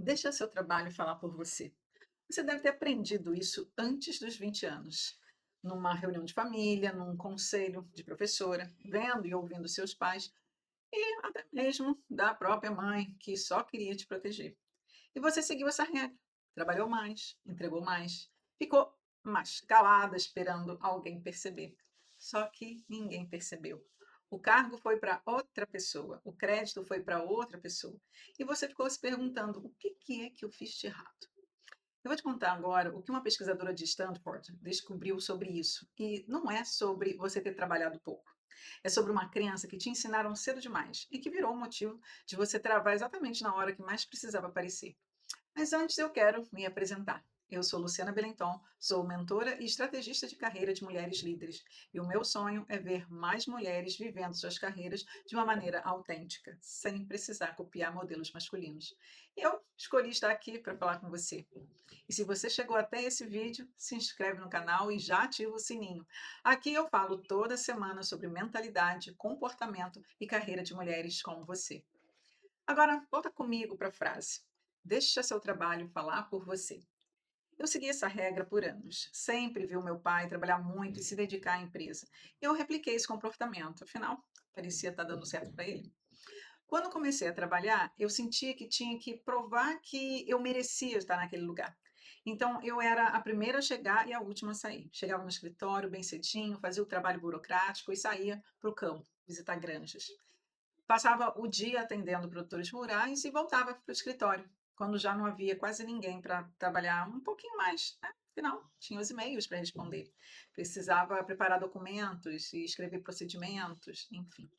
Deixa seu trabalho falar por você. Você deve ter aprendido isso antes dos 20 anos, numa reunião de família, num conselho de professora, vendo e ouvindo seus pais e até mesmo da própria mãe, que só queria te proteger. E você seguiu essa regra. Trabalhou mais, entregou mais, ficou mais calada esperando alguém perceber. Só que ninguém percebeu. O cargo foi para outra pessoa, o crédito foi para outra pessoa. E você ficou se perguntando: o que é que eu fiz de errado? Eu vou te contar agora o que uma pesquisadora de Stanford descobriu sobre isso. E não é sobre você ter trabalhado pouco. É sobre uma crença que te ensinaram cedo demais e que virou o motivo de você travar exatamente na hora que mais precisava aparecer. Mas antes eu quero me apresentar. Eu sou Luciana Belenton, sou mentora e estrategista de carreira de mulheres líderes. E o meu sonho é ver mais mulheres vivendo suas carreiras de uma maneira autêntica, sem precisar copiar modelos masculinos. Eu escolhi estar aqui para falar com você. E se você chegou até esse vídeo, se inscreve no canal e já ativa o sininho. Aqui eu falo toda semana sobre mentalidade, comportamento e carreira de mulheres como você. Agora, volta comigo para a frase. Deixa seu trabalho falar por você. Eu segui essa regra por anos. Sempre vi o meu pai trabalhar muito e se dedicar à empresa. Eu repliquei esse comportamento, afinal, parecia estar dando certo para ele. Quando comecei a trabalhar, eu sentia que tinha que provar que eu merecia estar naquele lugar. Então, eu era a primeira a chegar e a última a sair. Chegava no escritório bem cedinho, fazia o trabalho burocrático e saía para o campo, visitar granjas. Passava o dia atendendo produtores rurais e voltava para o escritório, quando já não havia quase ninguém para trabalhar um pouquinho mais, né? Afinal, tinha os e-mails para responder. Precisava preparar documentos e escrever procedimentos, enfim.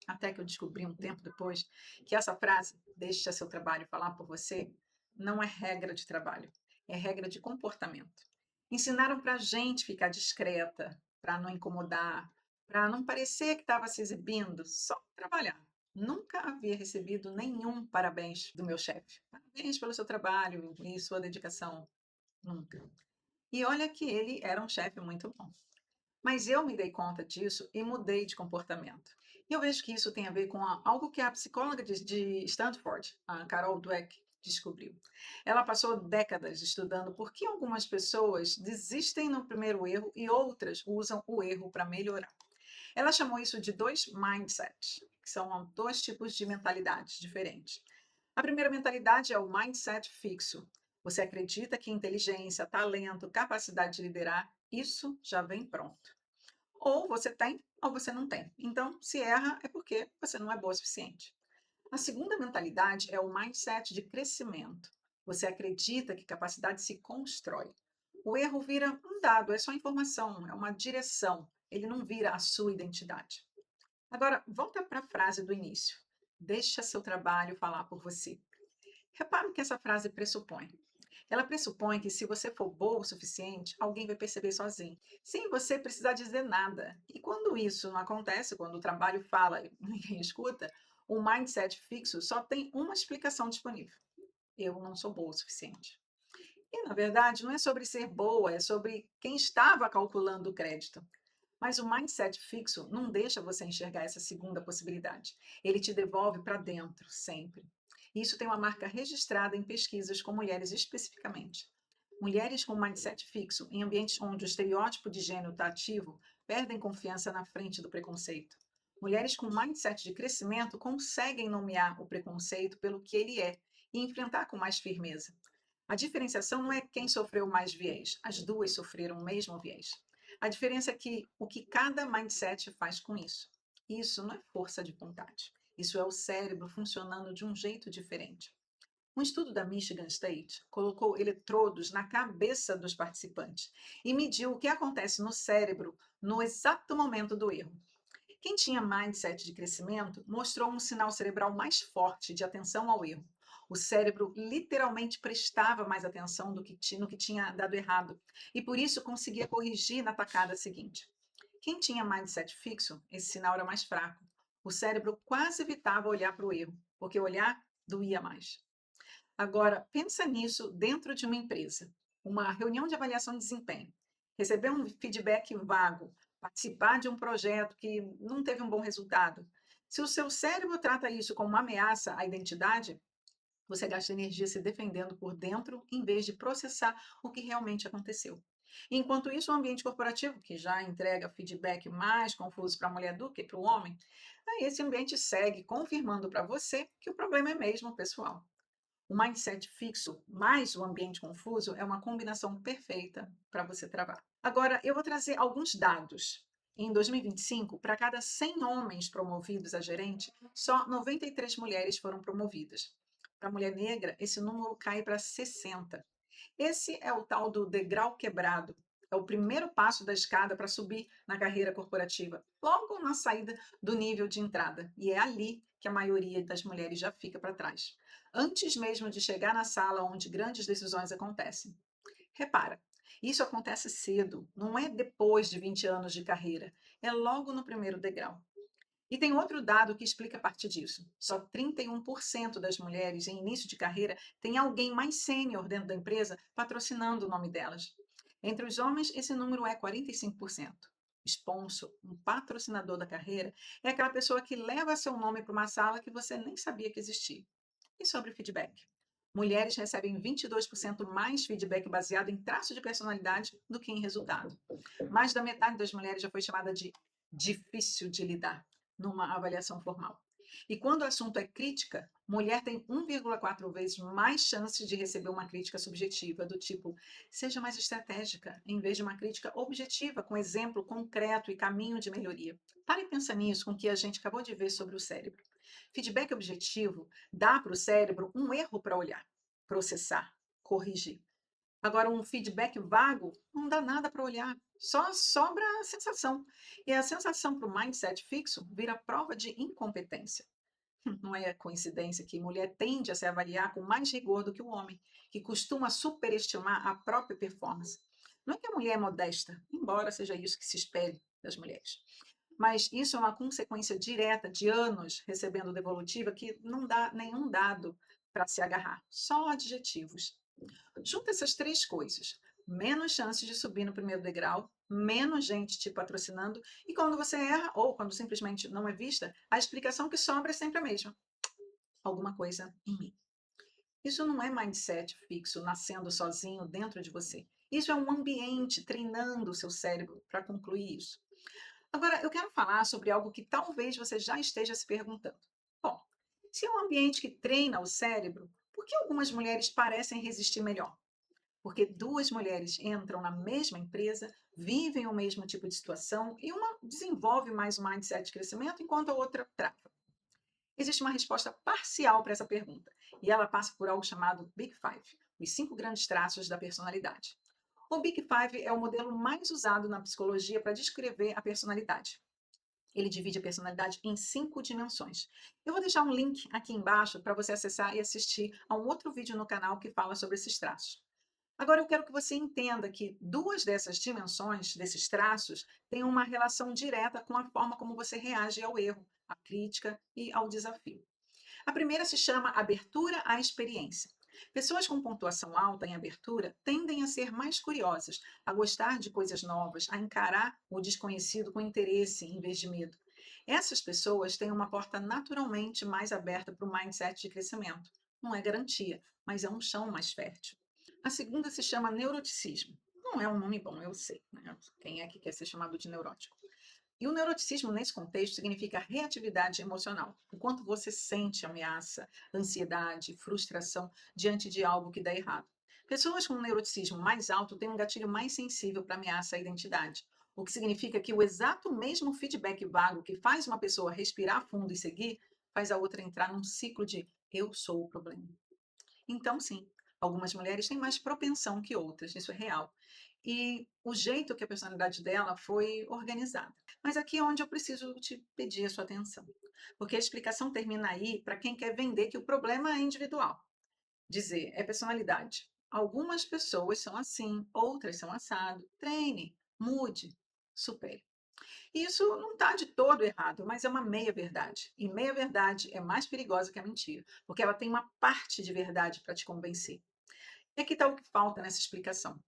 Até que eu descobri um tempo depois que essa frase, deixa seu trabalho falar por você, não é regra de trabalho, é regra de comportamento. Ensinaram para a gente ficar discreta, para não incomodar, para não parecer que estava se exibindo, só trabalhar. Nunca havia recebido nenhum parabéns do meu chefe. Parabéns pelo seu trabalho e sua dedicação. Nunca. E olha que ele era um chefe muito bom. Mas eu me dei conta disso e mudei de comportamento. E eu vejo que isso tem a ver com algo que a psicóloga de Stanford, a Carol Dweck, descobriu. Ela passou décadas estudando por que algumas pessoas desistem no primeiro erro e outras usam o erro para melhorar. Ela chamou isso de dois mindsets, que são dois tipos de mentalidades diferentes. A primeira mentalidade é o mindset fixo. Você acredita que inteligência, talento, capacidade de liderar, isso já vem pronto. Ou você tem ou você não tem. Então, se erra é porque você não é boa o suficiente. A segunda mentalidade é o mindset de crescimento. Você acredita que capacidade se constrói. O erro vira um dado, é só informação, é uma direção. Ele não vira a sua identidade. Agora, volta para a frase do início. Deixa seu trabalho falar por você. Repara o que essa frase pressupõe. Ela pressupõe que se você for boa o suficiente, alguém vai perceber sozinho, sem você precisar dizer nada. E quando isso não acontece, quando o trabalho fala e ninguém escuta, o mindset fixo só tem uma explicação disponível: eu não sou boa o suficiente. E, na verdade, não é sobre ser boa, é sobre quem estava calculando o crédito. Mas o mindset fixo não deixa você enxergar essa segunda possibilidade. Ele te devolve para dentro, sempre. Isso tem uma marca registrada em pesquisas com mulheres especificamente. Mulheres com mindset fixo, em ambientes onde o estereótipo de gênero está ativo, perdem confiança na frente do preconceito. Mulheres com mindset de crescimento conseguem nomear o preconceito pelo que ele é e enfrentar com mais firmeza. A diferenciação não é quem sofreu mais viés, as duas sofreram o mesmo viés. A diferença é que o que cada mindset faz com isso. Isso não é força de vontade. Isso é o cérebro funcionando de um jeito diferente. Um estudo da Michigan State colocou eletrodos na cabeça dos participantes e mediu o que acontece no cérebro no exato momento do erro. Quem tinha mindset de crescimento mostrou um sinal cerebral mais forte de atenção ao erro. O cérebro literalmente prestava mais atenção no que tinha dado errado e por isso conseguia corrigir na tacada seguinte. Quem tinha mindset fixo, esse sinal era mais fraco. O cérebro quase evitava olhar para o erro, porque olhar doía mais. Agora, pensa nisso dentro de uma empresa. Uma reunião de avaliação de desempenho. Receber um feedback vago, participar de um projeto que não teve um bom resultado. Se o seu cérebro trata isso como uma ameaça à identidade, Você gasta energia se defendendo por dentro em vez de processar o que realmente aconteceu. Enquanto isso, o ambiente corporativo, que já entrega feedback mais confuso para a mulher do que para o homem, aí esse ambiente segue confirmando para você que o problema é mesmo pessoal. O mindset fixo mais o ambiente confuso é uma combinação perfeita para você travar. Agora, eu vou trazer alguns dados. Em 2025, para cada 100 homens promovidos a gerente, só 93 mulheres foram promovidas. Para a mulher negra, esse número cai para 60. Esse é o tal do degrau quebrado. É o primeiro passo da escada para subir na carreira corporativa, logo na saída do nível de entrada. E é ali que a maioria das mulheres já fica para trás, antes mesmo de chegar na sala onde grandes decisões acontecem. Repara, isso acontece cedo, não é depois de 20 anos de carreira, é logo no primeiro degrau. E tem outro dado que explica parte disso. Só 31% das mulheres em início de carreira tem alguém mais sênior dentro da empresa patrocinando o nome delas. Entre os homens, esse número é 45%. Sponsor, um patrocinador da carreira, é aquela pessoa que leva seu nome para uma sala que você nem sabia que existia. E sobre feedback? Mulheres recebem 22% mais feedback baseado em traço de personalidade do que em resultado. Mais da metade das mulheres já foi chamada de difícil de lidar numa avaliação formal. E quando o assunto é crítica, mulher tem 1,4 vezes mais chances de receber uma crítica subjetiva, do tipo, seja mais estratégica, em vez de uma crítica objetiva, com exemplo concreto e caminho de melhoria. Pare e pensa nisso com o que a gente acabou de ver sobre o cérebro. Feedback objetivo dá para o cérebro um erro para olhar, processar, corrigir. Agora, um feedback vago não dá nada para olhar, só sobra a sensação. E a sensação para o mindset fixo vira prova de incompetência. Não é coincidência que mulher tende a se avaliar com mais rigor do que o homem, que costuma superestimar a própria performance. Não é que a mulher é modesta, embora seja isso que se espere das mulheres. Mas isso é uma consequência direta de anos recebendo devolutiva que não dá nenhum dado para se agarrar, só adjetivos. Junta essas três coisas: menos chances de subir no primeiro degrau, menos gente te patrocinando, e quando você erra, ou quando simplesmente não é vista, a explicação que sobra é sempre a mesma: alguma coisa em mim. Isso não é mindset fixo, nascendo sozinho dentro de você. Isso é um ambiente treinando o seu cérebro para concluir isso. Agora, eu quero falar sobre algo que talvez você já esteja se perguntando. Bom, se é um ambiente que treina o cérebro, por que algumas mulheres parecem resistir melhor? Porque duas mulheres entram na mesma empresa, vivem o mesmo tipo de situação e uma desenvolve mais o mindset de crescimento enquanto a outra trava. Existe uma resposta parcial para essa pergunta e ela passa por algo chamado Big Five, os 5 grandes traços da personalidade. O Big Five é o modelo mais usado na psicologia para descrever a personalidade. Ele divide a personalidade em 5 dimensões. Eu vou deixar um link aqui embaixo para você acessar e assistir a um outro vídeo no canal que fala sobre esses traços. Agora, eu quero que você entenda que duas dessas dimensões, desses traços, têm uma relação direta com a forma como você reage ao erro, à crítica e ao desafio. A primeira se chama abertura à experiência. Pessoas com pontuação alta em abertura tendem a ser mais curiosas, a gostar de coisas novas, a encarar o desconhecido com interesse em vez de medo. Essas pessoas têm uma porta naturalmente mais aberta para o mindset de crescimento. Não é garantia, mas é um chão mais fértil. A segunda se chama neuroticismo. Não é um nome bom, eu sei, né? Quem é que quer ser chamado de neurótico? E o neuroticismo, nesse contexto, significa reatividade emocional. O quanto você sente ameaça, ansiedade, frustração diante de algo que dá errado. Pessoas com um neuroticismo mais alto têm um gatilho mais sensível para ameaça à identidade, o que significa que o exato mesmo feedback vago que faz uma pessoa respirar fundo e seguir, faz a outra entrar num ciclo de eu sou o problema. Então, sim, algumas mulheres têm mais propensão que outras, isso é real. E o jeito que a personalidade dela foi organizada. Mas aqui é onde eu preciso te pedir a sua atenção. Porque a explicação termina aí para quem quer vender que o problema é individual. Dizer, é personalidade. Algumas pessoas são assim, outras são assado. Treine, mude, supere. Isso não está de todo errado, mas é uma meia-verdade. E meia-verdade é mais perigosa que a mentira, porque ela tem uma parte de verdade para te convencer. E aqui está o que falta nessa explicação.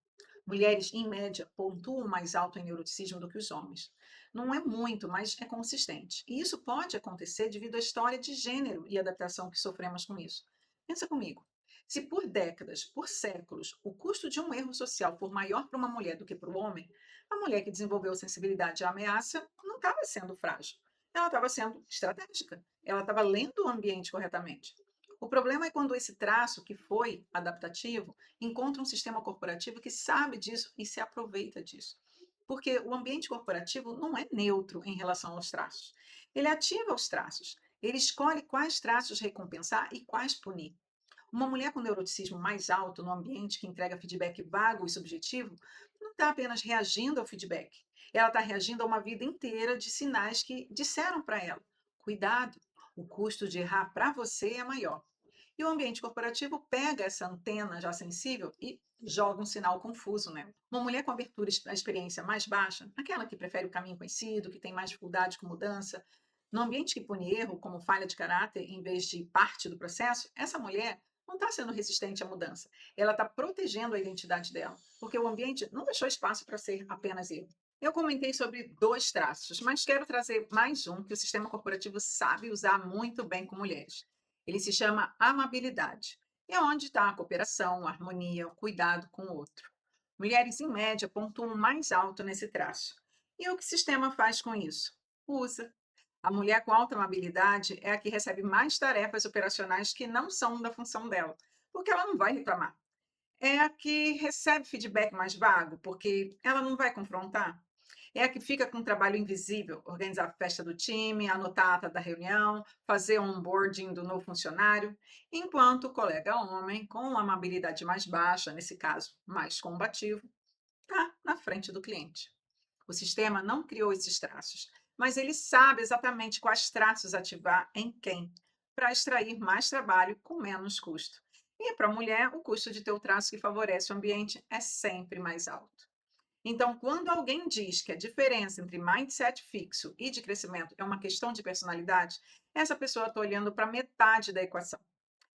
Mulheres, em média, pontuam mais alto em neuroticismo do que os homens. Não é muito, mas é consistente. E isso pode acontecer devido à história de gênero e adaptação que sofremos com isso. Pensa comigo. Se por décadas, por séculos, o custo de um erro social for maior para uma mulher do que para o homem, a mulher que desenvolveu sensibilidade à ameaça não estava sendo frágil. Ela estava sendo estratégica. Ela estava lendo o ambiente corretamente. O problema é quando esse traço, que foi adaptativo, encontra um sistema corporativo que sabe disso e se aproveita disso. Porque o ambiente corporativo não é neutro em relação aos traços. Ele ativa os traços. Ele escolhe quais traços recompensar e quais punir. Uma mulher com neuroticismo mais alto no ambiente que entrega feedback vago e subjetivo não está apenas reagindo ao feedback, ela está reagindo a uma vida inteira de sinais que disseram para ela: cuidado, o custo de errar para você é maior. E o ambiente corporativo pega essa antena já sensível e joga um sinal confuso nela. Uma mulher com abertura à experiência mais baixa, aquela que prefere o caminho conhecido, que tem mais dificuldade com mudança, no ambiente que pune erro como falha de caráter em vez de parte do processo, essa mulher não está sendo resistente à mudança. Ela está protegendo a identidade dela, porque o ambiente não deixou espaço para ser apenas erro. Eu comentei sobre dois traços, mas quero trazer mais um que o sistema corporativo sabe usar muito bem com mulheres. Ele se chama amabilidade. É onde está a cooperação, a harmonia, o cuidado com o outro. Mulheres, em média, pontuam mais alto nesse traço. E o que o sistema faz com isso? Usa. A mulher com alta amabilidade é a que recebe mais tarefas operacionais que não são da função dela, porque ela não vai reclamar. É a que recebe feedback mais vago, porque ela não vai confrontar. É a que fica com um trabalho invisível, organizar a festa do time, anotar a ata da reunião, fazer o onboarding do novo funcionário, enquanto o colega homem, com uma amabilidade mais baixa, nesse caso mais combativo, está na frente do cliente. O sistema não criou esses traços, mas ele sabe exatamente quais traços ativar em quem, para extrair mais trabalho com menos custo. E para a mulher, o custo de ter o traço que favorece o ambiente é sempre mais alto. Então, quando alguém diz que a diferença entre mindset fixo e de crescimento é uma questão de personalidade, essa pessoa está olhando para metade da equação.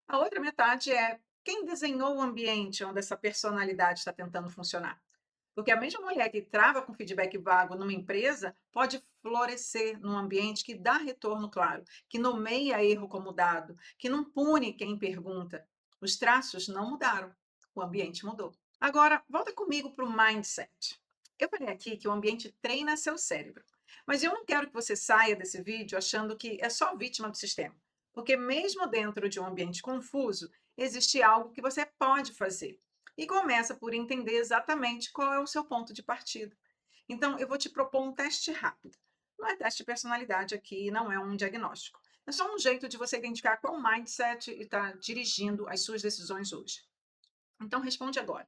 A outra metade é quem desenhou o ambiente onde essa personalidade está tentando funcionar. Porque a mesma mulher que trava com feedback vago numa empresa pode florescer num ambiente que dá retorno claro, que nomeia erro como dado, que não pune quem pergunta. Os traços não mudaram, o ambiente mudou. Agora, volta comigo para o mindset. Eu falei aqui que o ambiente treina seu cérebro, mas eu não quero que você saia desse vídeo achando que é só vítima do sistema, porque mesmo dentro de um ambiente confuso, existe algo que você pode fazer. E começa por entender exatamente qual é o seu ponto de partida. Então, eu vou te propor um teste rápido. Não é teste de personalidade aqui, não é um diagnóstico. É só um jeito de você identificar qual mindset está dirigindo as suas decisões hoje. Então, responde agora.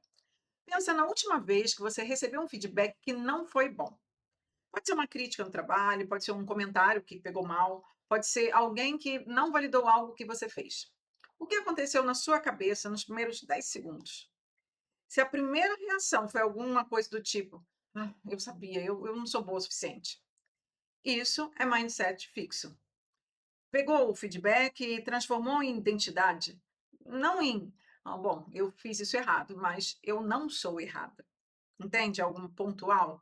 Pensa na última vez que você recebeu um feedback que não foi bom. Pode ser uma crítica no trabalho, pode ser um comentário que pegou mal, pode ser alguém que não validou algo que você fez. O que aconteceu na sua cabeça nos primeiros 10 segundos? Se a primeira reação foi alguma coisa do tipo, eu sabia, eu não sou boa o suficiente. Isso é mindset fixo. Pegou o feedback e transformou em identidade. Não em, bom, eu fiz isso errado, mas eu não sou errada. Entende? Algum pontual?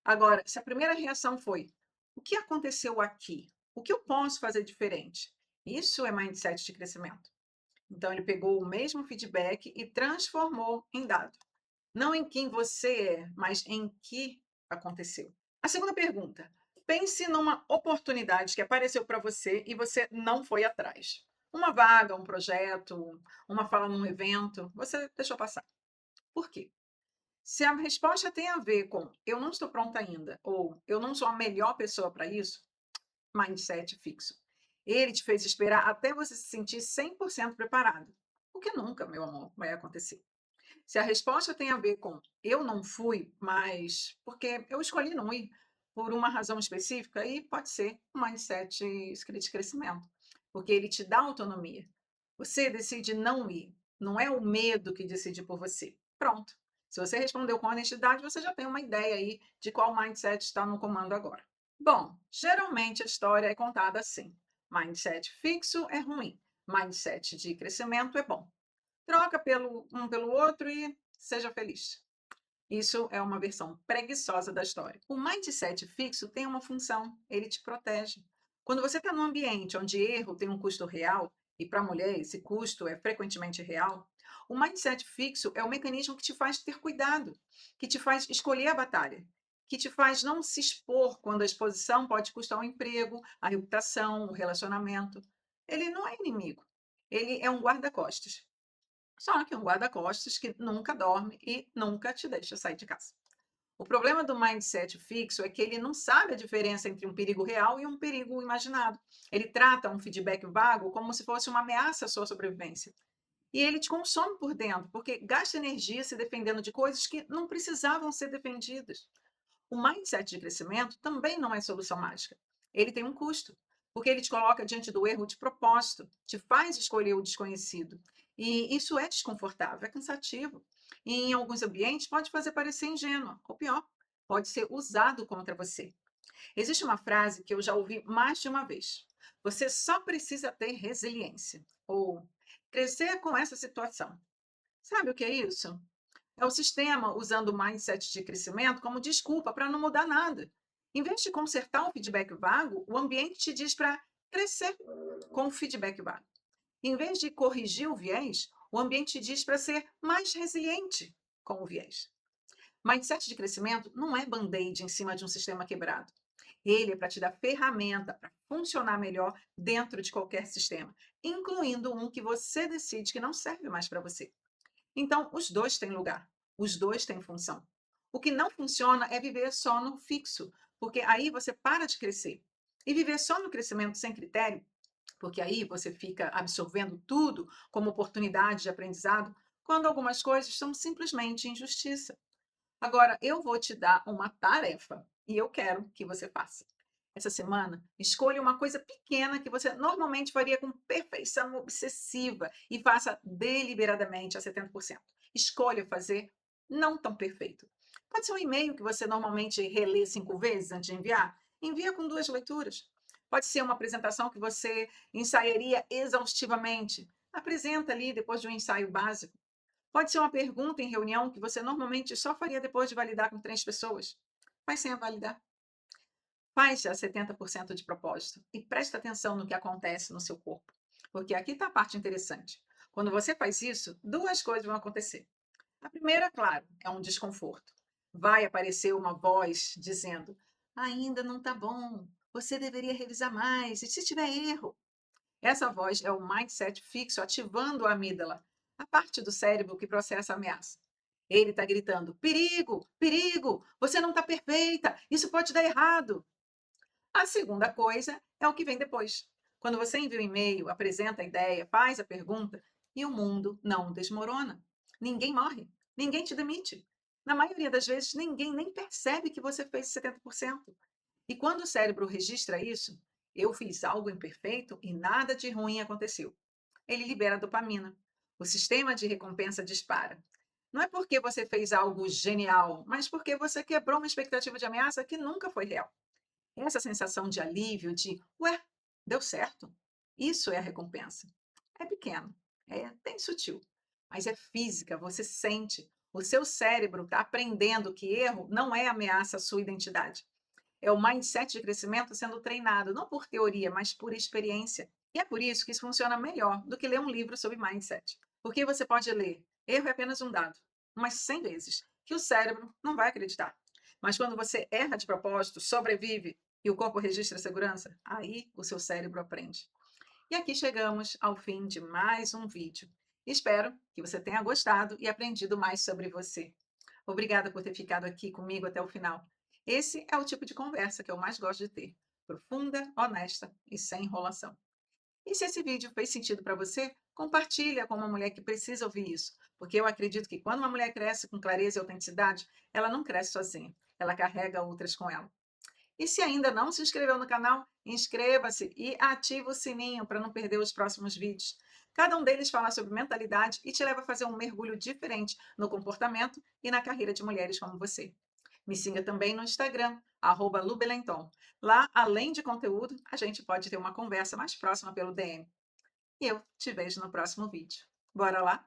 Agora, se a primeira reação foi, o que aconteceu aqui? O que eu posso fazer diferente? Isso é mindset de crescimento. Então, ele pegou o mesmo feedback e transformou em dado. Não em quem você é, mas em que aconteceu. A segunda pergunta. Pense numa oportunidade que apareceu para você e você não foi atrás. Uma vaga, um projeto, uma fala num evento, você deixou passar. Por quê? Se a resposta tem a ver com eu não estou pronta ainda ou eu não sou a melhor pessoa para isso, mindset fixo. Ele te fez esperar até você se sentir 100% preparado. O que nunca, meu amor, vai acontecer. Se a resposta tem a ver com eu não fui, mas porque eu escolhi não ir por uma razão específica, aí pode ser um mindset de crescimento, porque ele te dá autonomia. Você decide não ir, não é o medo que decide por você. Pronto. Se você respondeu com honestidade, você já tem uma ideia aí de qual mindset está no comando agora. Bom, geralmente a história é contada assim: mindset fixo é ruim, mindset de crescimento é bom. Troca pelo outro e seja feliz. Isso é uma versão preguiçosa da história. O mindset fixo tem uma função, ele te protege. Quando você está num ambiente onde erro tem um custo real, e para a mulher esse custo é frequentemente real, o mindset fixo é o mecanismo que te faz ter cuidado, que te faz escolher a batalha, que te faz não se expor quando a exposição pode custar o emprego, a reputação, o relacionamento. Ele não é inimigo, ele é um guarda-costas. Só que um guarda-costas que nunca dorme e nunca te deixa sair de casa. O problema do mindset fixo é que ele não sabe a diferença entre um perigo real e um perigo imaginado. Ele trata um feedback vago como se fosse uma ameaça à sua sobrevivência. E ele te consome por dentro, porque gasta energia se defendendo de coisas que não precisavam ser defendidas. O mindset de crescimento também não é solução mágica. Ele tem um custo, porque ele te coloca diante do erro de propósito, te faz escolher o desconhecido. E isso é desconfortável, é cansativo. E em alguns ambientes pode fazer parecer ingênuo, ou pior, pode ser usado contra você. Existe uma frase que eu já ouvi mais de uma vez. Você só precisa ter resiliência. Ou crescer com essa situação. Sabe o que é isso? É o sistema usando o mindset de crescimento como desculpa para não mudar nada. Em vez de consertar o feedback vago, o ambiente te diz para crescer com o feedback vago. Em vez de corrigir o viés, o ambiente te diz para ser mais resiliente com o viés. Mindset de crescimento não é band-aid em cima de um sistema quebrado. Ele é para te dar ferramenta para funcionar melhor dentro de qualquer sistema, incluindo um que você decide que não serve mais para você. Então, os dois têm lugar, os dois têm função. O que não funciona é viver só no fixo, porque aí você para de crescer. E viver só no crescimento sem critério, porque aí você fica absorvendo tudo como oportunidade de aprendizado, quando algumas coisas são simplesmente injustiça. Agora, eu vou te dar uma tarefa e eu quero que você faça. Essa semana, escolha uma coisa pequena que você normalmente faria com perfeição obsessiva e faça deliberadamente a 70%. Escolha fazer não tão perfeito. Pode ser um e-mail que você normalmente relê 5 vezes antes de enviar. Envia com 2 leituras. Pode ser uma apresentação que você ensaiaria exaustivamente. Apresenta ali depois de um ensaio básico. Pode ser uma pergunta em reunião que você normalmente só faria depois de validar com 3 pessoas. Faz sem a validar. Faz a 70% de propósito e presta atenção no que acontece no seu corpo. Porque aqui está a parte interessante. Quando você faz isso, 2 coisas vão acontecer. A primeira, claro, é um desconforto. Vai aparecer uma voz dizendo: ainda não está bom, você deveria revisar mais, e se tiver erro? Essa voz é o mindset fixo ativando a amígdala, a parte do cérebro que processa a ameaça. Ele está gritando: perigo, perigo, você não está perfeita, isso pode dar errado. A segunda coisa é o que vem depois. Quando você envia um e-mail, apresenta a ideia, faz a pergunta e o mundo não desmorona. Ninguém morre, ninguém te demite. Na maioria das vezes, ninguém nem percebe que você fez 70%. E quando o cérebro registra isso, eu fiz algo imperfeito e nada de ruim aconteceu. Ele libera dopamina. O sistema de recompensa dispara. Não é porque você fez algo genial, mas porque você quebrou uma expectativa de ameaça que nunca foi real. Essa sensação de alívio, de, ué, deu certo. Isso é a recompensa. É pequeno, é bem sutil, mas é física, você sente. O seu cérebro está aprendendo que erro não é ameaça à sua identidade. É o mindset de crescimento sendo treinado, não por teoria, mas por experiência. E é por isso que isso funciona melhor do que ler um livro sobre mindset. Porque você pode ler, erro é apenas um dado, umas 100 vezes, que o cérebro não vai acreditar. Mas quando você erra de propósito, sobrevive e o corpo registra a segurança, aí o seu cérebro aprende. E aqui chegamos ao fim de mais um vídeo. Espero que você tenha gostado e aprendido mais sobre você. Obrigada por ter ficado aqui comigo até o final. Esse é o tipo de conversa que eu mais gosto de ter. Profunda, honesta e sem enrolação. E se esse vídeo fez sentido para você, compartilha com uma mulher que precisa ouvir isso. Porque eu acredito que quando uma mulher cresce com clareza e autenticidade, ela não cresce sozinha. Ela carrega outras com ela. E se ainda não se inscreveu no canal, inscreva-se e ative o sininho para não perder os próximos vídeos. Cada um deles fala sobre mentalidade e te leva a fazer um mergulho diferente no comportamento e na carreira de mulheres como você. Me siga também no Instagram, @lubelenton. Lá, além de conteúdo, a gente pode ter uma conversa mais próxima pelo DM. E eu te vejo no próximo vídeo. Bora lá?